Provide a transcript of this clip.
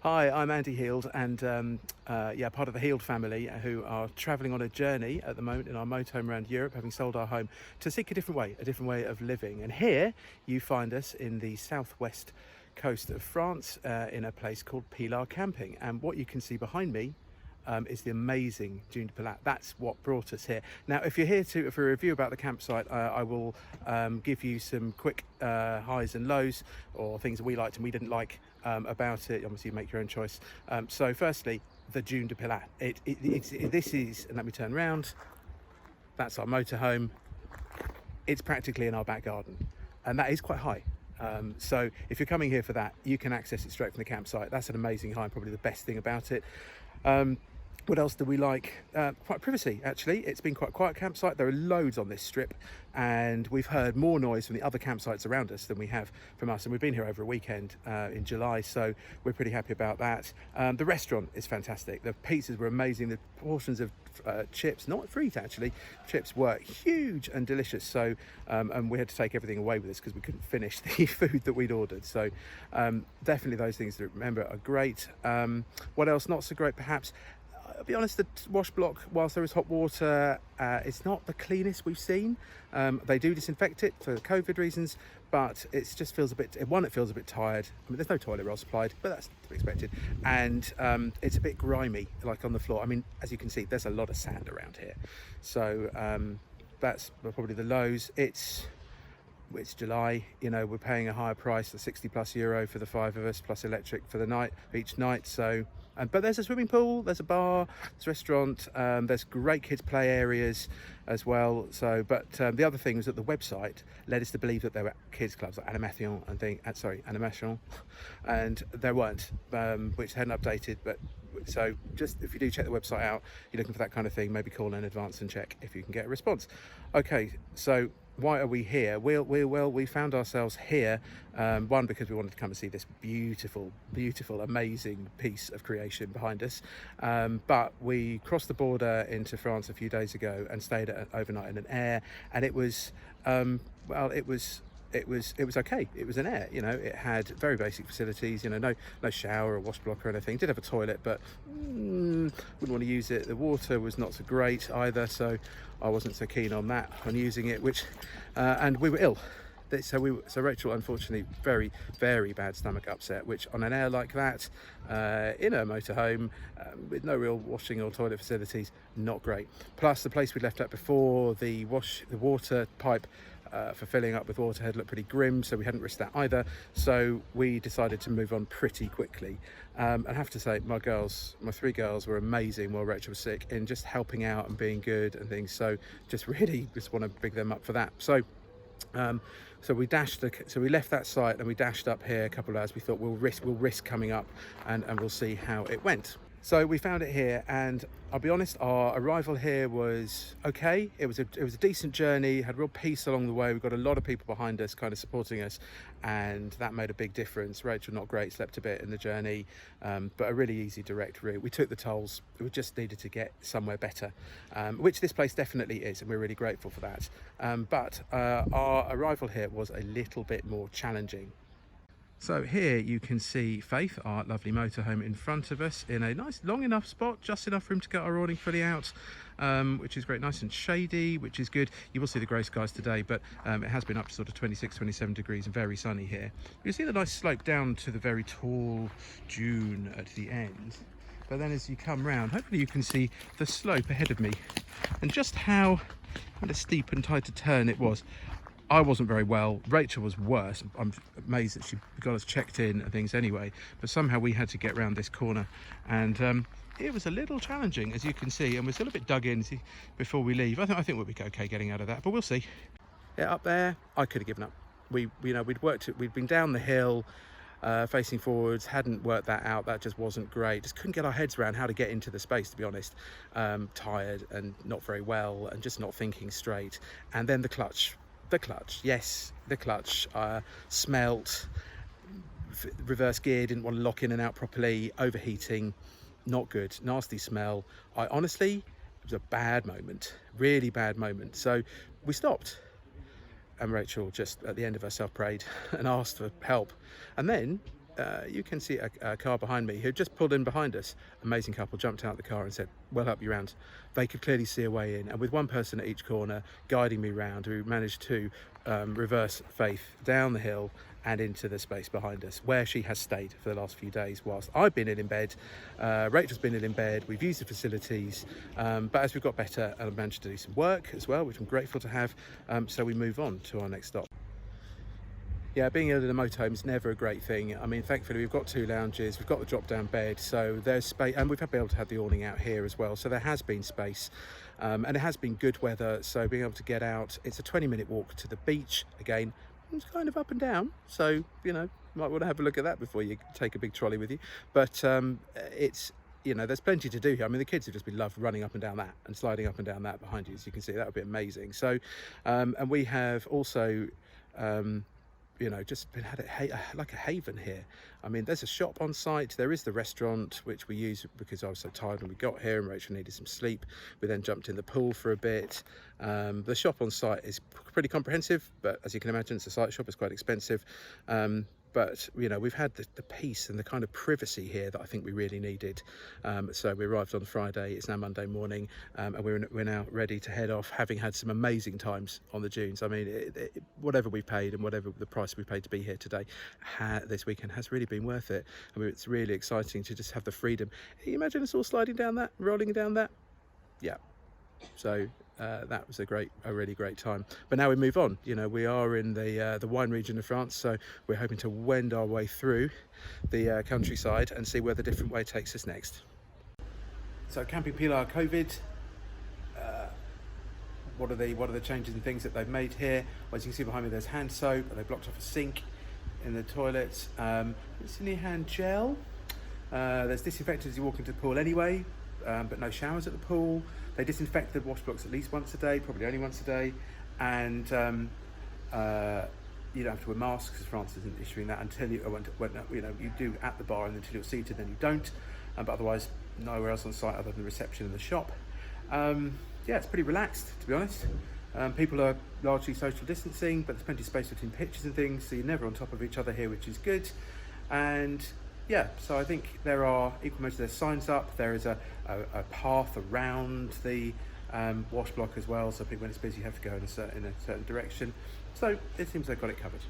Hi, I'm Andy Heald, and part of the Heald family who are travelling on a journey at the moment in our motorhome around Europe, having sold our home to seek a different way of living. And here you find us in the southwest coast of France, in a place called Pyla Camping. And what you can see behind me is the amazing Dune de Pilat. That's what brought us here. Now, if you're here for a review about the campsite, I will give you some quick highs and lows, or things that we liked and we didn't like about it. Obviously, you make your own choice. So, firstly, the Dune de Pilat. This is, and let me turn around. That's our motorhome. It's practically in our back garden, and that is quite high. So if you're coming here for that, you can access it straight from the campsite. That's an amazing high, probably the best thing about it. What else do we like? Quite privacy, actually. It's been quite a quiet campsite. There are loads on this strip, and we've heard more noise from the other campsites around us than we have from us. And we've been here over a weekend in July, so we're pretty happy about that. The restaurant is fantastic. The pizzas were amazing. The portions of chips, not frites actually, chips were huge and delicious. So, and we had to take everything away with us because we couldn't finish the food that we'd ordered. So, definitely those things to remember are great. What else? Not so great, perhaps. I'll be honest, the wash block, whilst there is hot water, it's not the cleanest we've seen. They do disinfect it for COVID reasons, but it just feels a bit, it feels a bit tired. I mean, there's no toilet roll supplied, but that's to be expected. And it's a bit grimy, like on the floor. I mean, as you can see, there's a lot of sand around here. So that's probably the lows. It's July, we're paying a higher price, the €60+ for the 5 of us, plus electric for the night, each night. So, but there's a swimming pool, there's a bar, there's a restaurant, there's great kids play areas as well. So, but the other thing was that the website led us to believe that there were kids clubs like Animation and there weren't, which hadn't updated. But so just if you do check the website out, you're looking for that kind of thing, maybe call in advance and check if you can get a response. Okay, so why are we here? We found ourselves here, one, because we wanted to come and see this beautiful, amazing piece of creation behind us. But we crossed the border into France a few days ago and stayed overnight in an Air, and it was, it was okay. It was an Air, it had very basic facilities, no shower or wash block or anything. It did have a toilet, but wouldn't want to use it. The water was not so great either, so I wasn't so keen on using it, and we were ill. So Rachel, unfortunately, very, very bad stomach upset, which on an Air like that, in a motorhome, with no real washing or toilet facilities, not great. Plus, the place we left at before, the water pipe for filling up with water had looked pretty grim, so we hadn't risked that either. So we decided to move on pretty quickly. And I have to say, my 3 girls were amazing while Rachel was sick in just helping out and being good and things. So just want to big them up for that. So so we left that site and we dashed up here a couple of hours. We thought we'll risk coming up and we'll see how it went. So we found it here, and I'll be honest, our arrival here was okay. It was a decent journey, had real peace along the way. We've got a lot of people behind us kind of supporting us, and that made a big difference. Rachel, not great, slept a bit in the journey, but a really easy direct route. We took the tolls. We just needed to get somewhere better, which this place definitely is, and we're really grateful for that. But our arrival here was a little bit more challenging. So here you can see Faith, our lovely motorhome, in front of us in a nice long enough spot, just enough room to get our awning fully out, which is great, nice and shady, which is good. You will see the grey skies today, but it has been up to sort of 26, 27 degrees and very sunny here. You see the nice slope down to the very tall dune at the end. But then as you come round, hopefully you can see the slope ahead of me and just how steep and tight a turn it was. I wasn't very well. Rachel was worse. I'm amazed that she got us checked in and things anyway, but somehow we had to get around this corner, and it was a little challenging, as you can see, and we're still a bit dug in before we leave. I think we'll be okay getting out of that, but we'll see. Yeah, up there, I could have given up. We'd been down the hill, facing forwards, hadn't worked that out. That just wasn't great. Just couldn't get our heads around how to get into the space, to be honest. Tired and not very well, and just not thinking straight. And then the clutch, yes, the clutch smelt, reverse gear didn't want to lock in and out properly, overheating, not good, nasty smell. Honestly, it was a bad moment, really bad moment. So we stopped, and Rachel just at the end of herself prayed and asked for help. And then you can see a car behind me who just pulled in behind us. Amazing couple jumped out of the car and said, "We'll help you round." They could clearly see a way in, and with one person at each corner guiding me round, we managed to reverse Faith down the hill and into the space behind us, where she has stayed for the last few days whilst I've been in bed. Rachel's been in bed. We've used the facilities, but as we've got better, I managed to do some work as well, which I'm grateful to have. So we move on to our next stop. Yeah, being ill in a motorhome is never a great thing. I mean, thankfully we've got 2 lounges, we've got the drop-down bed, so there's space, and we've been able to have the awning out here as well, so there has been space, and it has been good weather, so being able to get out. It's a 20-minute walk to the beach. Again, it's kind of up and down, so you know, might want to have a look at that before you take a big trolley with you. But it's, you know, there's plenty to do here. I mean, the kids have just been loved running up and down that and sliding up and down that behind you, as you can see. That would be amazing. So and we have also you know, just been like a haven here. I mean, there's a shop on site, there is the restaurant, which we use because I was so tired when we got here and Rachel needed some sleep. We then jumped in the pool for a bit. The shop on site is pretty comprehensive, but as you can imagine, it's a site shop, it's quite expensive. But you know, we've had the peace and the kind of privacy here that I think we really needed. So we arrived on Friday, it's now Monday morning, and we're now ready to head off, having had some amazing times on the dunes. I mean, whatever we paid and whatever the price we paid to be here today, this weekend has really been worth it. I mean, it's really exciting to just have the freedom. Can you imagine us all sliding down that, rolling down that? Yeah. So that was a really great time. But now we move on. You know, we are in the wine region of France, so we're hoping to wend our way through the countryside and see where the different way takes us next. So camping Pyla COVID. What are the changes and things that they've made here? Well, as you can see behind me, there's hand soap. They blocked off a sink in the toilets. It's in your hand gel. There's disinfectants as you walk into the pool anyway, but no showers at the pool. They disinfect the wash blocks at least once a day, probably only once a day, and you don't have to wear masks because France isn't issuing that until you you do at the bar, and until you're seated, then you don't. But otherwise, nowhere else on site other than the reception and the shop. Yeah, it's pretty relaxed, to be honest. People are largely social distancing, but there's plenty of space between pitches and things, so you're never on top of each other here, which is good. And yeah, so I think there are equal measures. There's signs up. There is a path around the wash block as well, so people, when it's busy, have to go in a certain direction. So it seems they've got it covered.